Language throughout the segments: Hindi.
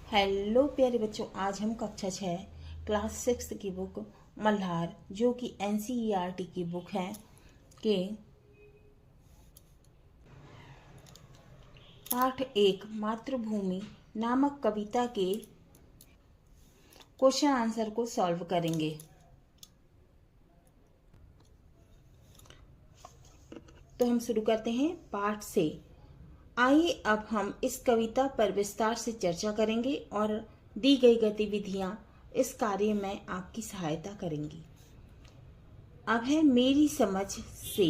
हेलो प्यारे बच्चों, आज हम कक्षा 6 क्लास 6 की बुक मल्हार, जो कि एनसीईआरटी की बुक है, के पाठ 1 मातृभूमि नामक कविता के क्वेश्चन आंसर को सॉल्व करेंगे। तो हम शुरू करते हैं पाठ से। आइए अब हम इस कविता पर विस्तार से चर्चा करेंगे और दी गई गतिविधियां इस कार्य में आपकी सहायता करेंगी। अब है मेरी समझ से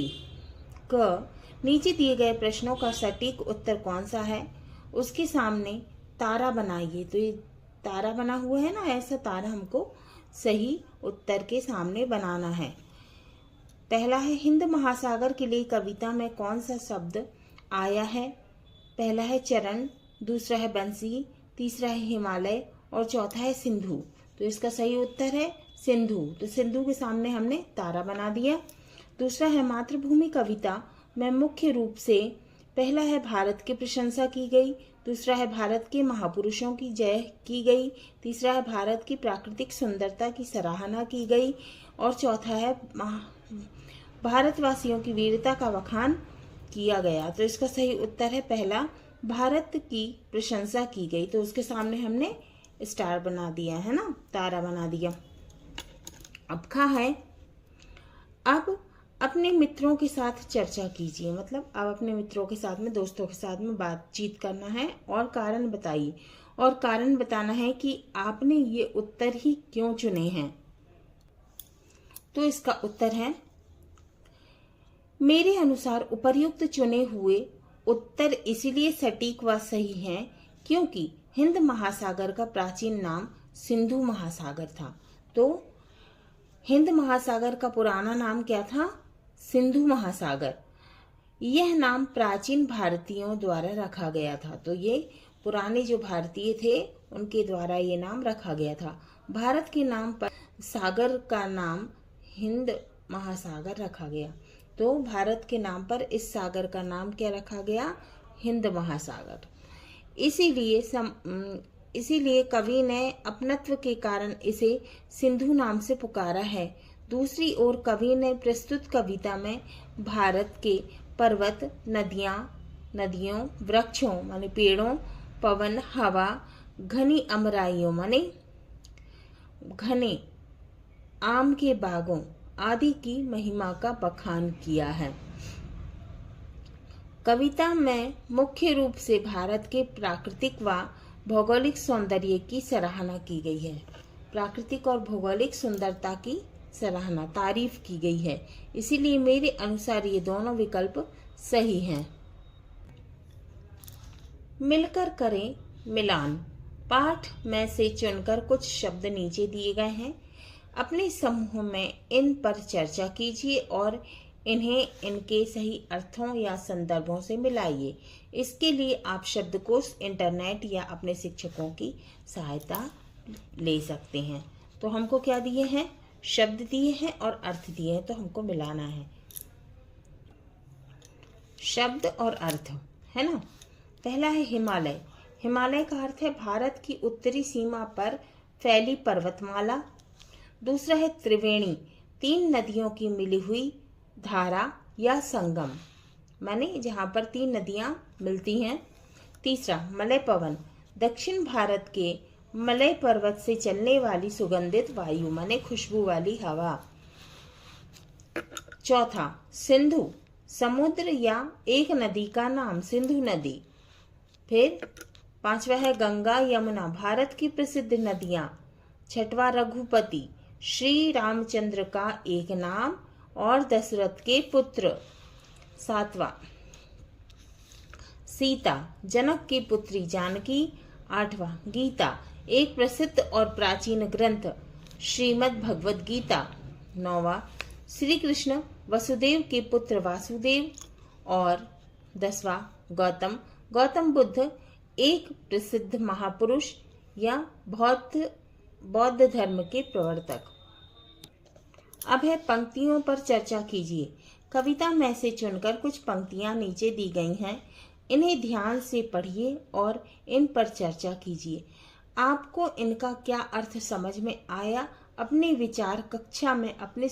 क नीचे दिए गए प्रश्नों का सटीक उत्तर कौन सा है, उसके सामने तारा बनाइए। तो ये तारा बना हुआ है ना, ऐसा तारा हमको सही उत्तर के सामने बनाना है। पहला है हिंद महासागर के लिए कविता में कौन सा शब्द आया है। पहला है चरण, दूसरा है बंसी, तीसरा है हिमालय और चौथा है सिंधु। तो इसका सही उत्तर है सिंधु। तो सिंधु के सामने हमने तारा बना दिया। दूसरा है मातृभूमि कविता में मुख्य रूप से पहला है भारत की प्रशंसा की गई, दूसरा है भारत के महापुरुषों की जय की गई, तीसरा है भारत की प्राकृतिक सुंदरता की सराहना की गई और चौथा है भारतवासियों की वीरता का बखान किया गया। तो इसका सही उत्तर है पहला, भारत की प्रशंसा की गई। तो उसके सामने हमने स्टार बना दिया है ना, तारा बना दिया। अब कहा है अब अपने मित्रों के साथ चर्चा कीजिए। मतलब अब अपने मित्रों के साथ में, दोस्तों के साथ में बातचीत करना है और कारण बताइए। और कारण बताना है कि आपने ये उत्तर ही क्यों चुने हैं। तो इसका उत्तर है, मेरे अनुसार उपर्युक्त चुने हुए उत्तर इसलिए सटीक व सही हैं क्योंकि हिंद महासागर का प्राचीन नाम सिंधु महासागर था। तो हिंद महासागर का पुराना नाम क्या था? सिंधु महासागर। यह नाम प्राचीन भारतीयों द्वारा रखा गया था। तो ये पुराने जो भारतीय थे उनके द्वारा ये नाम रखा गया था। भारत के नाम पर सागर का नाम हिंद महासागर रखा गया। तो भारत के नाम पर इस सागर का नाम क्या रखा गया? हिंद महासागर। इसीलिए कवि ने अपनत्व के कारण इसे सिंधु नाम से पुकारा है। दूसरी ओर कवि ने प्रस्तुत कविता में भारत के पर्वत, नदियों, वृक्षों माने पेड़ों, पवन, हवा, घनी अमराइयों माने घने आम के बागों आदि की महिमा का बखान किया है। कविता में मुख्य रूप से भारत के प्राकृतिक व भौगोलिक सौंदर्य की सराहना की गई है। प्राकृतिक और भौगोलिक सुंदरता की सराहना, तारीफ की गई है। इसीलिए मेरे अनुसार ये दोनों विकल्प सही हैं। मिलकर करें मिलान। पाठ में से चुनकर कुछ शब्द नीचे दिए गए हैं। अपने समूह में इन पर चर्चा कीजिए और इन्हें इनके सही अर्थों या संदर्भों से मिलाइए। इसके लिए आप शब्दकोश, इंटरनेट या अपने शिक्षकों की सहायता ले सकते हैं। तो हमको क्या दिए हैं? शब्द दिए हैं और अर्थ दिए हैं, तो हमको मिलाना है शब्द और अर्थ, है ना। पहला है हिमालय। हिमालय का अर्थ है भारत की उत्तरी सीमा पर फैली पर्वतमाला। दूसरा है त्रिवेणी, 3 नदियों की मिली हुई धारा या संगम, माने जहाँ पर 3 नदियाँ मिलती हैं। तीसरा मलय पवन, दक्षिण भारत के मलय पर्वत से चलने वाली सुगंधित वायु माने खुशबू वाली हवा। चौथा सिंधु, समुद्र या एक नदी का नाम सिंधु नदी। फिर 5वां है गंगा यमुना, भारत की प्रसिद्ध नदियाँ। 6वां रघुपति, श्री रामचंद्र का एक नाम और दशरथ के पुत्र। 7वां सीता, जनक की पुत्री जानकी। 8वां गीता, एक प्रसिद्ध और प्राचीन ग्रंथ श्रीमद् भगवद गीता। 9वां श्री कृष्ण, वसुदेव के पुत्र वासुदेव। और 10वां गौतम बुद्ध, एक प्रसिद्ध महापुरुष या बौद्ध धर्म के प्रवर्तक। अब है पंक्तियों पर चर्चा कीजिए। कविता में से चुनकर कुछ पंक्तियां नीचे दी गई हैं। इन्हें ध्यान से पढ़िए और इन पर चर्चा कीजिए। आपको इनका क्या अर्थ समझ में आया? अपने विचार कक्षा में अपने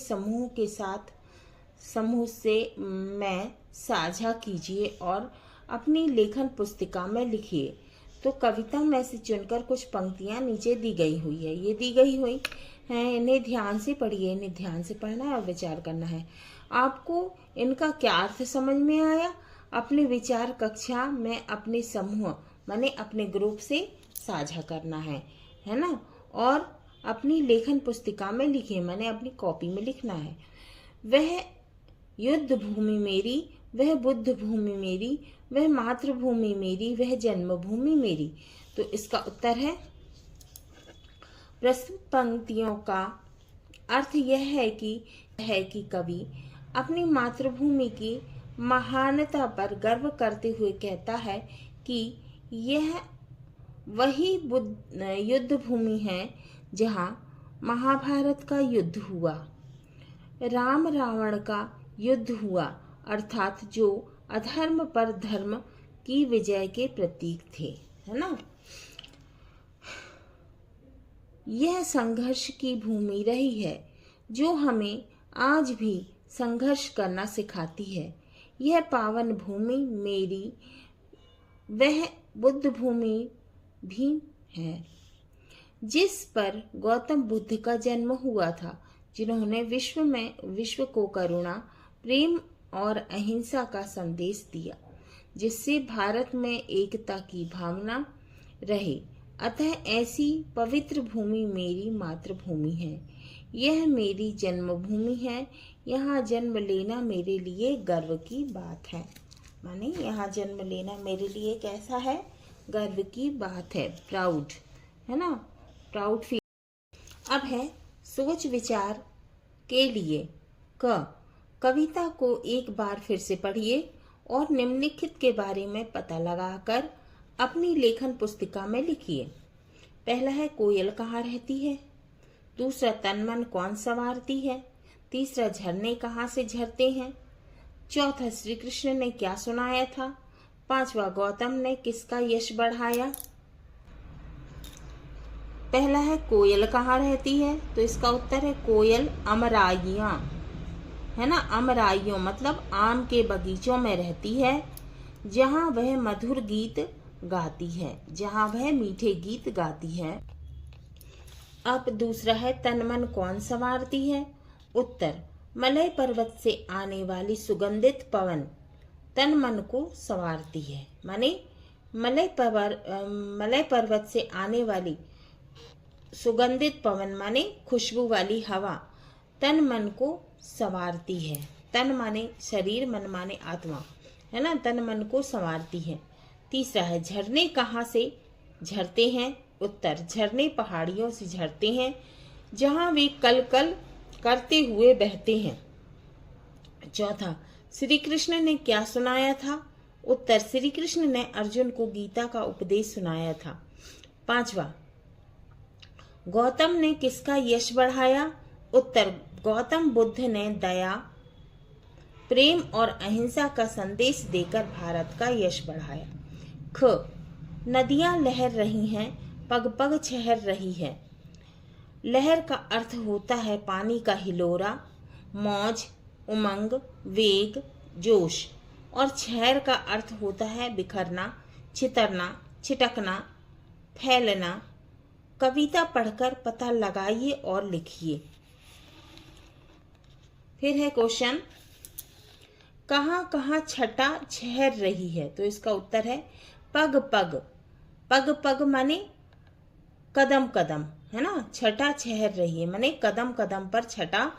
समूह से मैं साझा कीजिए और अपनी लेखन पुस्तिका में लिखिए। तो कविता में से चुनकर कुछ पंक्तियां नीचे दी गई हुई है। ये दी गई हुई है, इन्हें ध्यान से पढ़िए, इन्हें ध्यान से पढ़ना है और विचार करना है। आपको इनका क्या अर्थ समझ में आया? अपने विचार कक्षा में अपने समूह माने अपने ग्रुप से साझा करना है ना। और अपनी लेखन पुस्तिका में लिखिए, माने अपनी कॉपी में लिखना है। वह युद्ध भूमि मेरी, वह बुद्ध भूमि मेरी, वह मातृभूमि मेरी, वह जन्मभूमि मेरी। तो इसका उत्तर है, प्रस्तुत पंक्तियों का अर्थ यह है कि कवि अपनी मातृभूमि की महानता पर गर्व करते हुए कहता है कि यह वही युद्ध भूमि है जहाँ महाभारत का युद्ध हुआ, राम रावण का युद्ध हुआ, अर्थात जो अधर्म पर धर्म की विजय के प्रतीक थे, है ना। यह संघर्ष की भूमि रही है जो हमें आज भी संघर्ष करना सिखाती है। यह पावन भूमि मेरी, वह बुद्ध भूमि भी है जिस पर गौतम बुद्ध का जन्म हुआ था, जिन्होंने विश्व को करुणा, प्रेम और अहिंसा का संदेश दिया, जिससे भारत में एकता की भावना रहे। अतः ऐसी पवित्र भूमि मेरी मातृभूमि है। यह मेरी जन्मभूमि है। यहाँ जन्म लेना मेरे लिए गर्व की बात है। माने यहाँ जन्म लेना मेरे लिए कैसा है? गर्व की बात है, प्राउड, है ना, प्राउड फील। अब है सोच विचार के लिए कविता को एक बार फिर से पढ़िए और निम्नलिखित के बारे में पता लगाकर अपनी लेखन पुस्तिका में लिखिए। पहला है, कोयल कहाँ रहती है। दूसरा, तन मन कौन संवारती है। तीसरा, झरने कहाँ से झरते हैं। चौथा, श्री कृष्ण ने क्या सुनाया था। पांचवा, गौतम ने किसका यश बढ़ाया। पहला है, कोयल कहाँ रहती है, तो इसका उत्तर है कोयल अमराइयां, है ना। अमराइयों मतलब आम के बगीचों में रहती है, जहाँ वह मधुर गीत गाती है, जहाँ वह मीठे गीत गाती है। अब दूसरा है, तन मन कौन संवारती है। उत्तर, मलय पर्वत से आने वाली सुगंधित पवन तन मन को संवारती है। माने मलय पर्वत से आने वाली सुगंधित पवन माने खुशबू वाली हवा तन मन को संवारती है। तन माने शरीर, मन माने आत्मा, है ना, तन मन को संवारती है। तीसरा है, झरने कहाँ से झरते हैं। उत्तर, झरने पहाड़ियों से झरते हैं, जहाँ वे कल कल करते हुए बहते हैं। चौथा, श्री कृष्ण ने क्या सुनाया था। उत्तर, श्री कृष्ण ने अर्जुन को गीता का उपदेश सुनाया था। पांचवा, गौतम ने किसका यश बढ़ाया। उत्तर, गौतम बुद्ध ने दया, प्रेम और अहिंसा का संदेश देकर भारत का यश बढ़ाया। ख, नदियां लहर रही हैं, पग पग छहर रही है। लहर का अर्थ होता है पानी का हिलोरा, मौज, उमंग, वेग, जोश। और छहर का अर्थ होता है बिखरना, छितरना, छिटकना, फैलना। कविता पढ़कर पता लगाइए और लिखिए। फिर है क्वेश्चन, कहाँ कहाँ छटा छहर रही है, तो इसका उत्तर है पग पग। पग पग माने कदम कदम, है ना। छटा छहर रही है माने कदम कदम पर छटा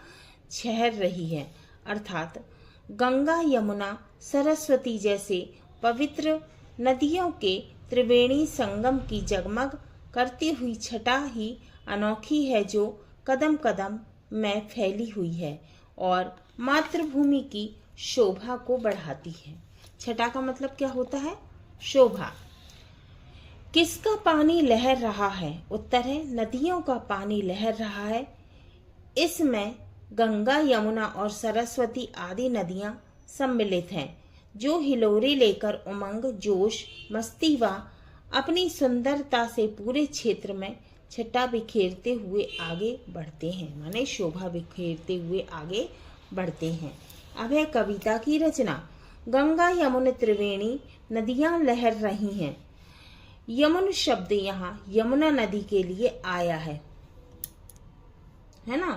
छहर रही है, अर्थात गंगा, यमुना, सरस्वती जैसे पवित्र नदियों के त्रिवेणी संगम की जगमग करती हुई छटा ही अनोखी है, जो कदम कदम में फैली हुई है और मातृभूमि की शोभा को बढ़ाती है। छटा का मतलब क्या होता है? शोभा। किसका पानी लहर रहा है। उत्तर है, नदियों का पानी लहर रहा है। इसमें गंगा, यमुना और सरस्वती आदि नदियां सम्मिलित हैं, जो हिलोरे लेकर उमंग, जोश, मस्ती व अपनी सुंदरता से पूरे क्षेत्र में छटा बिखेरते हुए आगे बढ़ते हैं, माने शोभा बिखेरते हुए आगे बढ़ते हैं। अब है कविता की रचना। गंगा यमुना त्रिवेणी नदियां लहर रही हैं। यमुन शब्द यहाँ यमुना नदी के लिए आया है ना।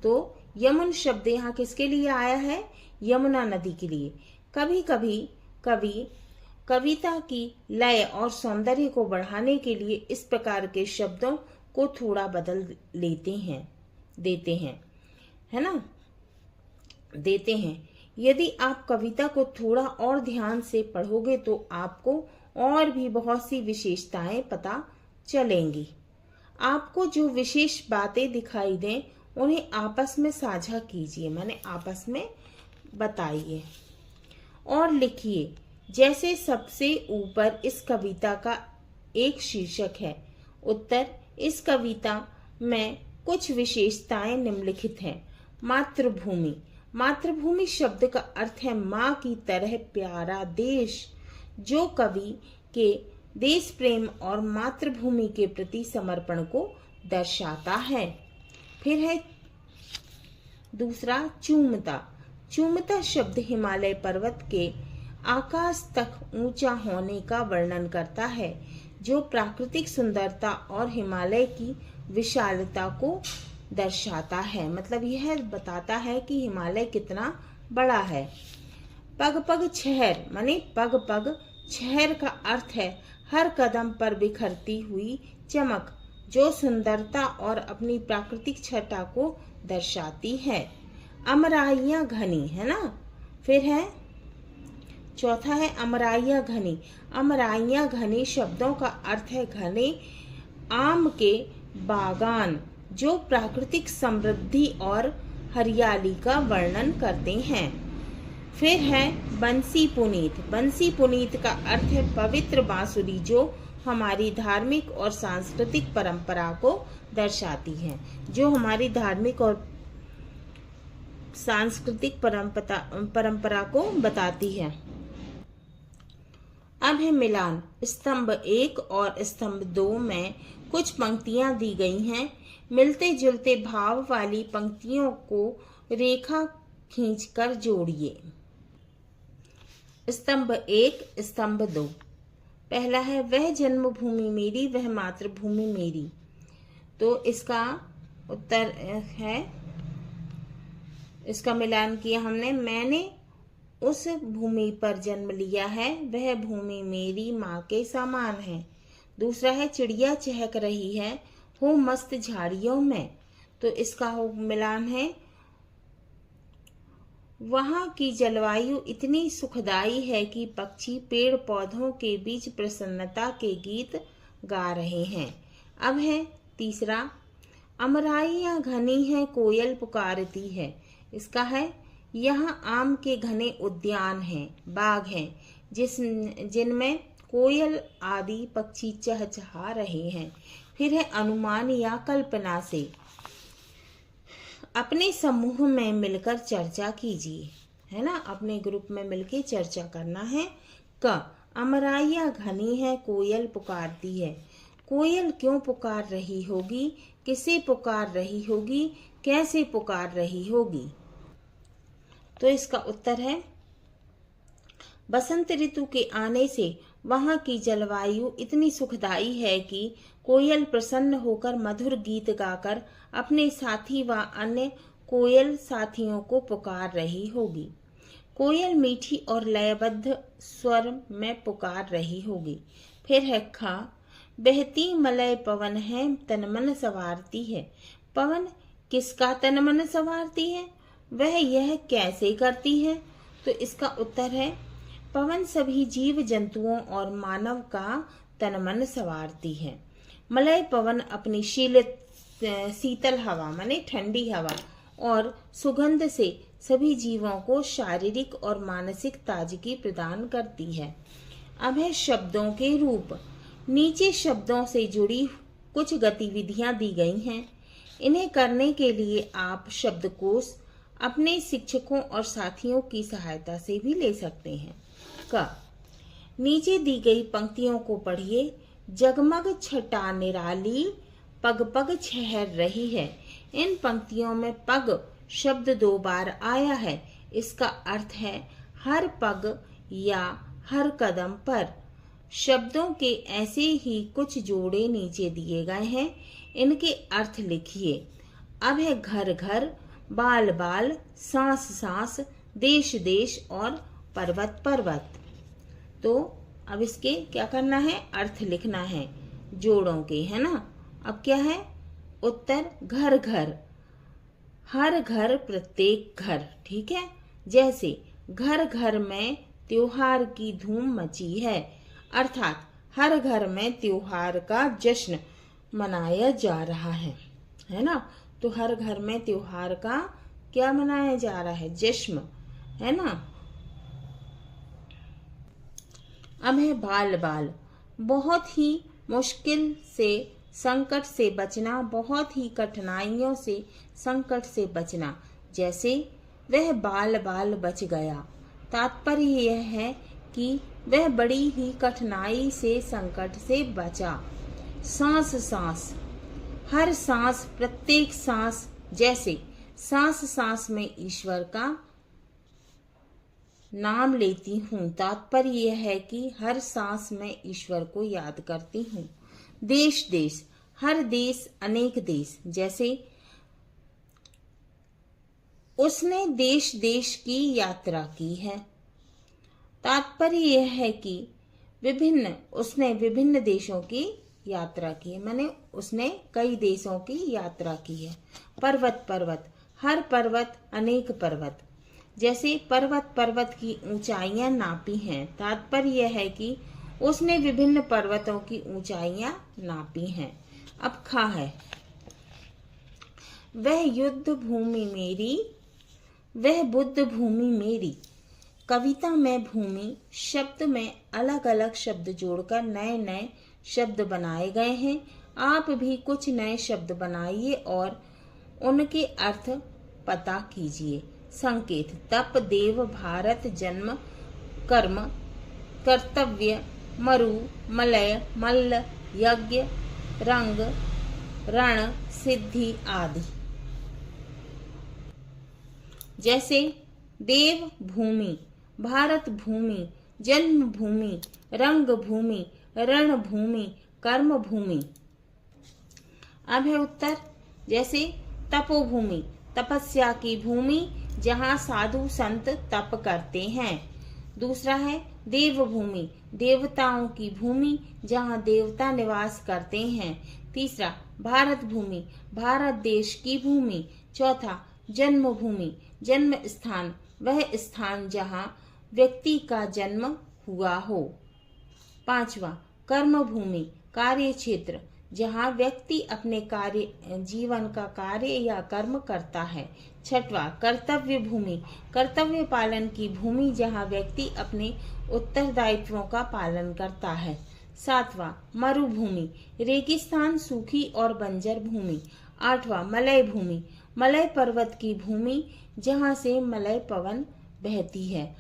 तो यमुन शब्द यहाँ किसके लिए आया है? यमुना नदी के लिए। कभी कभी कवि कविता की लय और सौंदर्य को बढ़ाने के लिए इस प्रकार के शब्दों को थोड़ा बदल देते हैं, है ना, देते हैं। यदि आप कविता को थोड़ा और ध्यान से पढ़ोगे तो आपको और भी बहुत सी विशेषताएं पता चलेंगी। आपको जो विशेष बातें दिखाई दें उन्हें आपस में साझा कीजिए, माने आपस में बताइए और लिखिए। जैसे सबसे ऊपर इस कविता का एक शीर्षक है उत्तर। इस कविता में कुछ विशेषताएं निम्नलिखित हैं। मातृभूमि। मातृभूमि शब्द का अर्थ है माँ की तरह प्यारा देश, जो कवि के देश प्रेम और मातृभूमि के प्रति समर्पण को दर्शाता है। फिर है दूसरा चूमता। चूमता शब्द हिमालय पर्वत के आकाश तक ऊंचा होने का वर्णन करता है, जो प्राकृतिक सुंदरता और हिमालय की विशालता को दर्शाता है। मतलब यह बताता है कि हिमालय कितना बड़ा है। पग पग छहर, माने पग पग छहर का अर्थ है हर कदम पर बिखरती हुई चमक, जो सुंदरता और अपनी प्राकृतिक छटा को दर्शाती है। अमराइयां घनी, है ना। फिर है चौथा है अमराइयां घनी। अमराइयां घनी शब्दों का अर्थ है घने आम के बागान, जो प्राकृतिक समृद्धि और हरियाली का वर्णन करते हैं। फिर है बंसी पुनीत। बंसी पुनीत का अर्थ है पवित्र बांसुरी, जो हमारी धार्मिक और सांस्कृतिक परंपरा को दर्शाती है, जो हमारी धार्मिक और सांस्कृतिक परंपरा को बताती है। अब है मिलान। स्तंभ 1 और स्तंभ 2 में कुछ पंक्तियां दी गई हैं। मिलते जुलते भाव वाली पंक्तियों को रेखा खींचकर जोड़िए। स्तंभ 1 स्तंभ 2। पहला है वह जन्मभूमि मेरी वह मातृभूमि मेरी। तो इसका उत्तर है, इसका मिलान किया हमने। मैंने उस भूमि पर जन्म लिया है, वह भूमि मेरी माँ के समान है। दूसरा है चिड़िया चहक रही है हो मस्त झाड़ियों में। तो इसका मिलान है वहाँ की जलवायु इतनी सुखदाई है कि पक्षी पेड़ पौधों के बीच प्रसन्नता के गीत गा रहे हैं। अब है तीसरा अमराइयां घनी है कोयल पुकारती है। इसका है यहाँ आम के घने उद्यान हैं, बाग हैं, जिनमें कोयल आदि पक्षी चहचहा रहे हैं। फिर है अनुमान या कल्पना से। अपने समूह में मिलकर चर्चा कीजिए, है ना, अपने ग्रुप में मिलकर चर्चा करना है। अमराइयां घनी है कोयल पुकारती है। कोयल क्यों पुकार रही होगी, किसे पुकार रही होगी, कैसे पुकार रही होगी। तो इसका उत्तर है बसंत ऋतु के आने से वहाँ की जलवायु इतनी सुखदाई है कि कोयल प्रसन्न होकर मधुर गीत गाकर अपने साथी व अन्य कोयल साथियों को पुकार रही होगी। कोयल मीठी और लयबद्ध स्वर में पुकार रही होगी। फिर है खा बहती मलय पवन है तन मन संवारती है। पवन किसका तन मन संवारती है, वह यह कैसे करती है। तो इसका उत्तर है पवन सभी जीव जंतुओं और मानव का तन मन संवारती है। मलय पवन अपनी शीतल हवा माने ठंडी हवा और सुगंध से सभी जीवों को शारीरिक और मानसिक ताजगी प्रदान करती है। अब है शब्दों के रूप। नीचे शब्दों से जुड़ी कुछ गतिविधियां दी गई हैं। इन्हें करने के लिए आप शब्दकोश अपने शिक्षकों और साथियों की सहायता से भी ले सकते हैं। नीचे दी गई पंक्तियों को पढ़िए। जगमग छटा निराली, पग पग छहर रही है। इन पंक्तियों में पग शब्द 2 बार आया है। इसका अर्थ है हर पग या हर कदम पर। शब्दों के ऐसे ही कुछ जोड़े नीचे दिए गए हैं, इनके अर्थ लिखिए। अब है घर घर, बाल बाल, सांस सांस, देश देश और पर्वत पर्वत। तो अब इसके क्या करना है, अर्थ लिखना है जोड़ों के, है ना। अब क्या है उत्तर, घर घर, हर घर प्रत्येक घर, ठीक है। जैसे घर घर में त्योहार की धूम मची है, अर्थात हर घर में त्योहार का जश्न मनाया जा रहा है ना। तो हर घर में त्योहार का क्या मनाया जा रहा है, जश्न, है ना। अब है बाल बाल, बहुत ही मुश्किल से संकट से बचना, बहुत ही कठिनाइयों से संकट से बचना। जैसे वह बाल बाल बच गया, तात्पर्य यह है कि वह बड़ी ही कठिनाई से संकट से बचा। सांस सांस, हर सांस प्रत्येक सांस, जैसे सांस सांस में ईश्वर का नाम लेती हूँ, तात्पर्य यह है कि हर सांस में ईश्वर को याद करती हूँ। देश देश, हर देश अनेक देश, जैसे उसने देश देश की यात्रा की है, तात्पर्य यह है कि उसने विभिन्न देशों की यात्रा की है, माने उसने कई देशों की यात्रा की है। पर्वत पर्वत, हर पर्वत अनेक पर्वत, जैसे पर्वत पर्वत की ऊंचाइयां नापी हैं, तात्पर्य यह है कि उसने विभिन्न पर्वतों की ऊंचाइयां नापी हैं। अब खा है, वह युद्ध भूमि मेरी, वह बुद्ध भूमि मेरी। कविता में भूमि शब्द में अलग अलग शब्द जोड़कर नए नए शब्द बनाए गए हैं। आप भी कुछ नए शब्द बनाइए और उनके अर्थ पता कीजिए। संकेत, तप, देव, भारत, जन्म, कर्म, कर्तव्य, मरु, मलय, मल्ल, यज्ञ, रंग, रण, सिद्धि आदि। जैसे देव भूमि, भारत भूमि, जन्म भूमि, रंग भूमि, रण भूमि, कर्म भूमि। अब है उत्तर, जैसे तपोभूमि, तपस्या की भूमि, जहाँ साधु संत तप करते हैं। दूसरा है देवभूमि, देवताओं की भूमि, जहाँ देवता निवास करते हैं। तीसरा भारत भूमि, भारत देश की भूमि। चौथा जन्मभूमि, जन्म स्थान, वह स्थान जहाँ व्यक्ति का जन्म हुआ हो। पांचवा कर्म भूमि, कार्य क्षेत्र, जहाँ व्यक्ति अपने जीवन का कार्य या कर्म करता है। छठवा कर्तव्य भूमि, कर्तव्य पालन की भूमि, जहाँ व्यक्ति अपने उत्तरदायित्वों का पालन करता है। सातवां मरुभूमि, रेगिस्तान, सूखी और बंजर भूमि। आठवां मलय भूमि, मलय पर्वत की भूमि, जहाँ से मलय पवन बहती है।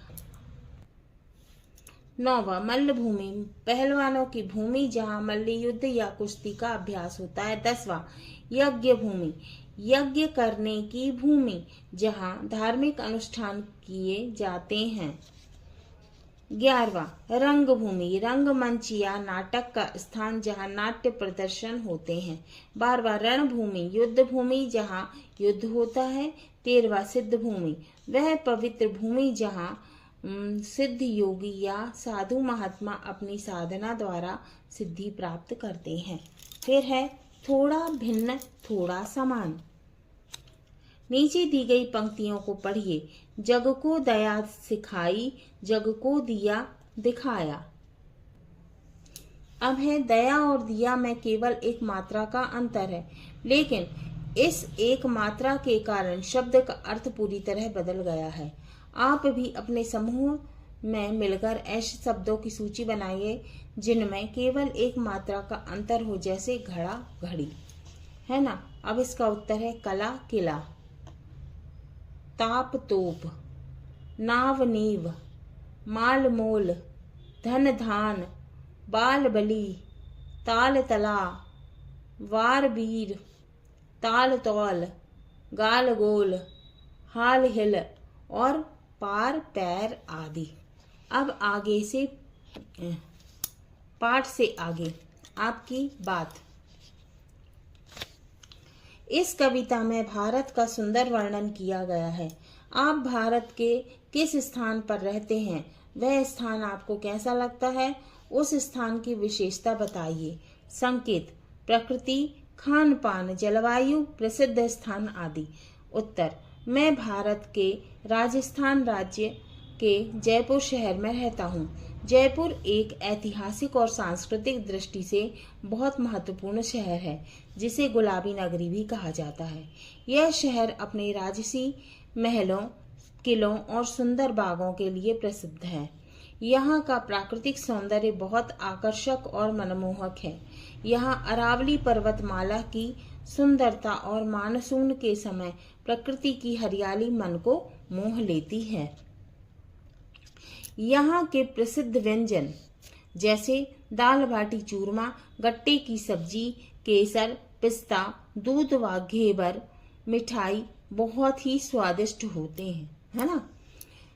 नौवां मल्ल भूमि, पहलवानों की भूमि, जहाँ मल्ल युद्ध या कुश्ती का अभ्यास होता है। 10वां यज्ञ भूमि, यज्ञ करने की भूमि, जहाँ धार्मिक अनुष्ठान किए जाते हैं। 11वां रंग भूमि, रंगमंच या नाटक का स्थान, जहाँ नाट्य प्रदर्शन होते हैं। 12वां रण भूमि, युद्ध भूमि, जहाँ युद्ध होता है। 13वां सिद्ध भूमि, वह पवित्र भूमि, जहाँ सिद्ध योगी या साधु महात्मा अपनी साधना द्वारा सिद्धि प्राप्त करते हैं। फिर है थोड़ा भिन्न थोड़ा समान। नीचे दी गई पंक्तियों को पढ़िए। जग को दया सिखाई, जग को दिया दिखाया। अब है दया और दिया में केवल एक मात्रा का अंतर है, लेकिन इस एक मात्रा के कारण शब्द का अर्थ पूरी तरह बदल गया है। आप भी अपने समूह में मिलकर ऐसे शब्दों की सूची बनाइए जिनमें केवल एक मात्रा का अंतर हो, जैसे घड़ा घड़ी, है ना। अब इसका उत्तर है कला किला, ताप तोप, नाव नीव, माल मोल, धन धान, बाल बली, ताल तला, वार बीर, ताल तौल, गाल गोल, हाल हिल और पार पैर आदि। अब आगे से पाठ से आगे आपकी बात। इस कविता में भारत का सुंदर वर्णन किया गया है। आप भारत के किस स्थान पर रहते हैं, वह स्थान आपको कैसा लगता है, उस स्थान की विशेषता बताइए। संकेत: प्रकृति, खान पान, जलवायु, प्रसिद्ध स्थान आदि। उत्तर: मैं भारत के राजस्थान राज्य के जयपुर शहर में रहता हूँ। जयपुर एक ऐतिहासिक और सांस्कृतिक दृष्टि से बहुत महत्वपूर्ण शहर है, जिसे गुलाबी नगरी भी कहा जाता है। यह शहर अपने राजसी महलों, किलों और सुंदर बागों के लिए प्रसिद्ध है। यहाँ का प्राकृतिक सौंदर्य बहुत आकर्षक और मनमोहक है। यहाँ अरावली पर्वतमाला की सुंदरता और मानसून के समय प्रकृति की हरियाली मन को मोह लेती है। यहाँ के प्रसिद्ध व्यंजन जैसे दाल बाटी चूरमा, गट्टे की सब्जी, केसर, पिस्ता, दूध व घेवर मिठाई बहुत ही स्वादिष्ट होते हैं, है ना।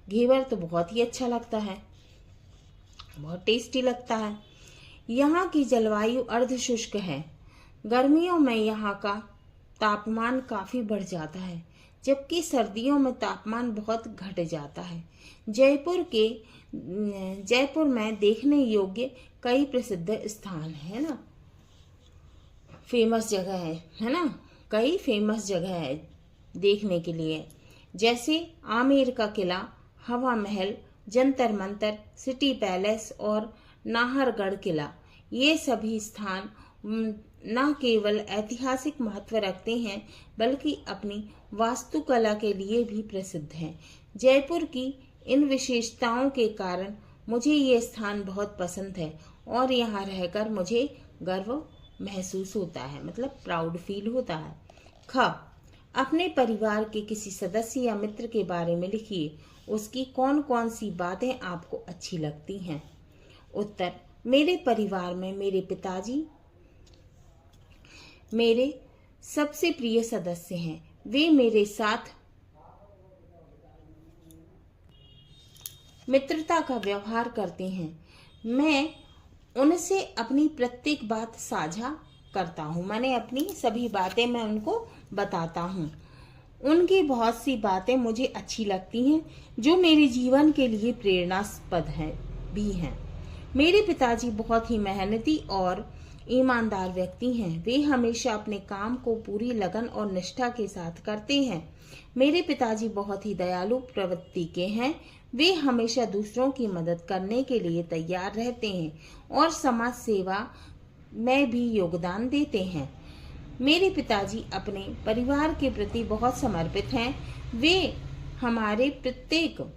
घेवर तो बहुत ही अच्छा लगता है, बहुत टेस्टी लगता है। यहाँ की जलवायु अर्ध शुष्क है। गर्मियों में यहाँ का तापमान काफी बढ़ जाता है, जबकि सर्दियों में तापमान बहुत घट जाता है। जयपुर में देखने योग्य कई प्रसिद्ध स्थान है ना, फेमस जगह है ना, कई फेमस जगह है देखने के लिए, जैसे आमेर का किला, हवा महल, जंतर मंतर, सिटी पैलेस और नाहरगढ़ किला। ये सभी स्थान न केवल ऐतिहासिक महत्व रखते हैं, बल्कि अपनी वास्तुकला के लिए भी प्रसिद्ध हैं। जयपुर की इन विशेषताओं के कारण मुझे ये स्थान बहुत पसंद है और यहाँ रहकर मुझे गर्व महसूस होता है, मतलब प्राउड फील होता है। ख, अपने परिवार के किसी सदस्य या मित्र के बारे में लिखिए। उसकी कौन कौन सी बातें आपको अच्छी लगती हैं। उत्तर: मेरे परिवार में मेरे पिताजी मेरे सबसे प्रिय सदस्य हैं। वे मेरे साथ मित्रता का व्यवहार करते हैं। मैं उनसे अपनी प्रत्येक बात साझा करता हूँ, मैंने अपनी सभी बातें मैं उनको बताता हूँ। उनकी बहुत सी बातें मुझे अच्छी लगती हैं, जो मेरे जीवन के लिए प्रेरणास्पद भी हैं। मेरे पिताजी बहुत ही मेहनती और ईमानदार व्यक्ति हैं। वे हमेशा अपने काम को पूरी लगन और निष्ठा के साथ करते हैं। मेरे पिताजी बहुत ही दयालु प्रवृत्ति के हैं। वे हमेशा दूसरों की मदद करने के लिए तैयार रहते हैं और समाज सेवा में भी योगदान देते हैं। मेरे पिताजी अपने परिवार के प्रति बहुत समर्पित हैं। वे हमारे प्रत्येक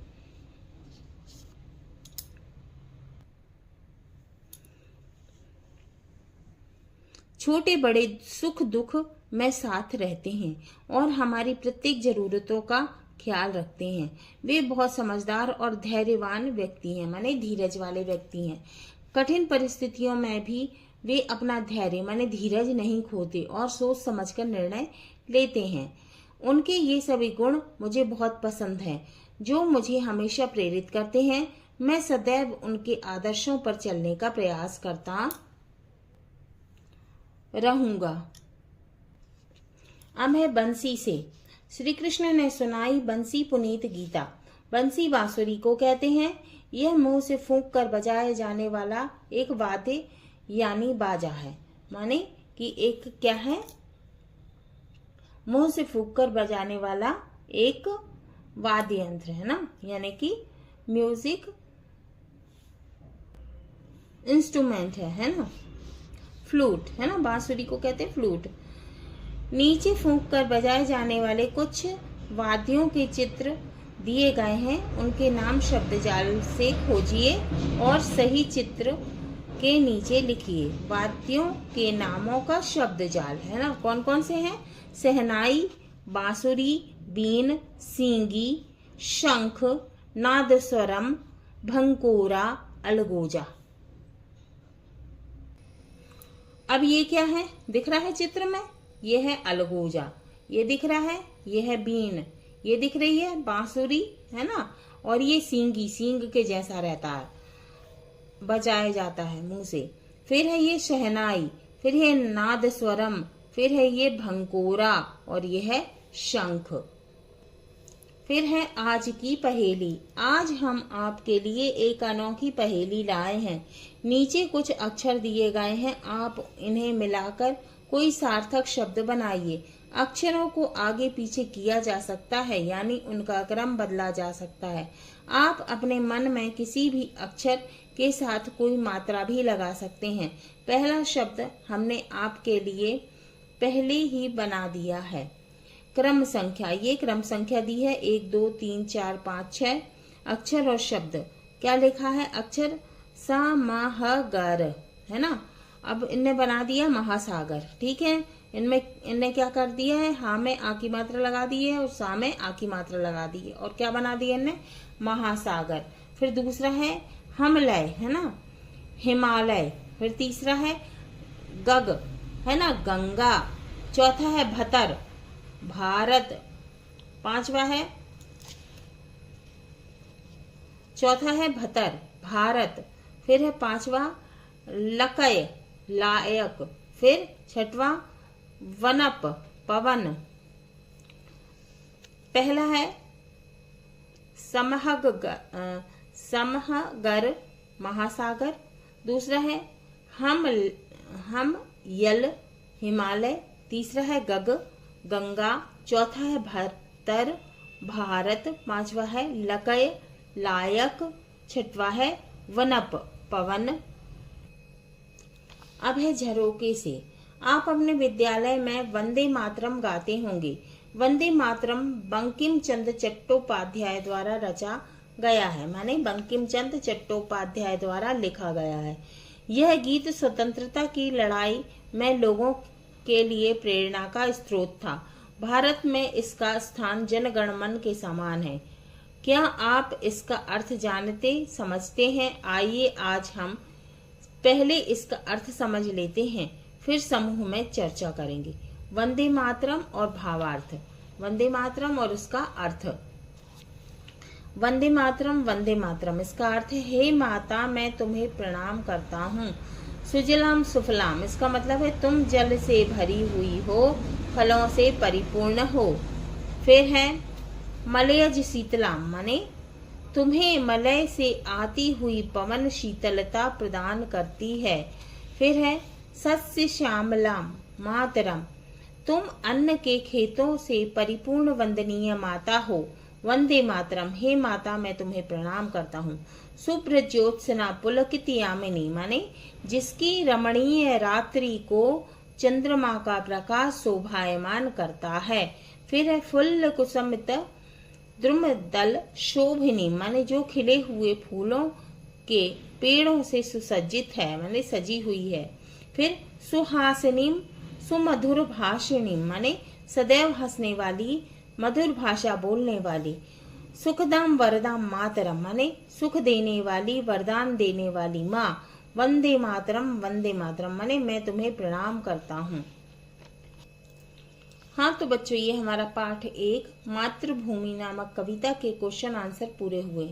छोटे बड़े सुख दुख में साथ रहते हैं और हमारी प्रत्येक जरूरतों का ख्याल रखते हैं। वे बहुत समझदार और धैर्यवान व्यक्ति हैं, माने धीरज वाले व्यक्ति हैं। कठिन परिस्थितियों में भी वे अपना धैर्य माने धीरज नहीं खोते और सोच समझकर निर्णय लेते हैं। उनके ये सभी गुण मुझे बहुत पसंद हैं, जो मुझे हमेशा प्रेरित करते हैं। मैं सदैव उनके आदर्शों पर चलने का प्रयास करता रहूंगा। अब है बंसी से। श्री कृष्ण ने सुनाई बंसी पुनीत गीता। बंसी बांसुरी को कहते हैं। यह मुंह से फूंक कर बजाए जाने वाला एक वाद्य यानी बाजा है। माने कि एक क्या है, मुंह से फूंक कर बजाने वाला एक वाद्य यंत्र है ना, यानी कि म्यूजिक इंस्ट्रूमेंट है ना, फ्लूट है ना, बांसुरी को कहते हैं फ्लूट। नीचे फूंक कर बजाए जाने वाले कुछ वाद्यों के चित्र दिए गए हैं, उनके नाम शब्दजाल से खोजिए और सही चित्र के नीचे लिखिए। वाद्यों के नामों का शब्दजाल है ना, कौन कौन से हैं? सहनाई, बांसुरी, बीन, सींगी, शंख, नादस्वरम, भंकोरा, अलगोजा। अब ये क्या है दिख रहा है चित्र में, ये है अलगोजा, ये दिख रहा है, ये है बीन, ये दिख रही है बांसुरी, है ना, और ये सींगी, सींग के जैसा रहता है, बजाया जाता है मुंह से। फिर है ये शहनाई, फिर है नाद स्वरम, फिर है ये भंकोरा और ये है शंख। फिर है आज की पहेली। आज हम आपके लिए एक अनोखी पहेली लाए हैं। नीचे कुछ अक्षर दिए गए हैं, आप इन्हें मिलाकर कोई सार्थक शब्द बनाइए। अक्षरों को आगे पीछे किया जा सकता है, यानी उनका क्रम बदला जा सकता है। आप अपने मन में किसी भी अक्षर के साथ कोई मात्रा भी लगा सकते हैं। पहला शब्द हमने आपके लिए पहले ही बना दिया है। क्रम संख्या, ये क्रम संख्या दी है 1 2 3 4 5 6 अक्षर और शब्द। क्या लिखा है अक्षर? सा म ह गर, है ना। अब इनने बना दिया महासागर, ठीक है। इनने क्या कर दिया है, हा में आ की मात्रा लगा दी है और सा में आ की मात्रा लगा दी है और क्या बना दिया इनने, महासागर। फिर दूसरा है हमलय, है ना, हिमालय। फिर तीसरा है गग, है ना, गंगा। चौथा है भतर, भारत। पांचवा है, चौथा है भतर, भारत। फिर है पांचवा लकय, लायक। फिर छठवा वनप, पवन। पहला है समहगर, महासागर। दूसरा है हम यल, हिमालय। तीसरा है गग, गंगा। चौथा है भतर, भारत। पांचवा है लकय, लायक। छठवा है वनप, पवन। अब है झरोके से। आप अपने विद्यालय में वंदे मातरम गाते होंगे। वंदे मातरम बंकिम चंद्र चट्टोपाध्याय द्वारा रचा गया है, माने बंकिम चंद्र चट्टोपाध्याय द्वारा लिखा गया है। यह गीत स्वतंत्रता की लड़ाई में लोगों के लिए प्रेरणा का स्रोत था। भारत में इसका स्थान जनगणमन के समान है। क्या आप इसका अर्थ जानते समझते हैं? आइए आज हम पहले इसका अर्थ समझ लेते हैं, फिर समूह में चर्चा करेंगे। वंदे मातरम और भावार्थ। वंदे मातरम और उसका अर्थ। वंदे मातरम इसका अर्थ है, हे माता मैं तुम्हें प्रणाम करता हूँ। सुजलाम सुफलाम इसका मतलब है तुम जल से भरी हुई हो, फलों से परिपूर्ण हो। फिर है मलयज शीतलाम, माने तुम्हें मलय से आती हुई पवन शीतलता प्रदान करती है। फिर है सस्य श्यामलाम मातरम, तुम अन्न के खेतों से परिपूर्ण वंदनीय माता हो। वंदे मातरम, हे माता मैं तुम्हें प्रणाम करता हूँ। शुभ्र ज्योत्सना पुलकित यामिनी, माने जिसकी रमणीय रात्रि को चंद्रमा का प्रकाश शोभायमान करता है। फिर है फुल्ल कुसुमित द्रुमदल शोभिनी, माने जो खिले हुए फूलों के पेड़ों से सुसज्जित है, माने सजी हुई है। फिर सुहासिनीम सुमधुर भाषिणी, माने सदैव हंसने वाली, मधुर भाषा बोलने वाली। सुखदाम वरदाम मातरम, माने सुख देने वाली, वरदान देने वाली माँ। वंदे मातरम माने मैं तुम्हें प्रणाम करता हूँ। हाँ तो बच्चों, ये हमारा पाठ 1 मातृभूमि नामक कविता के क्वेश्चन आंसर पूरे हुए।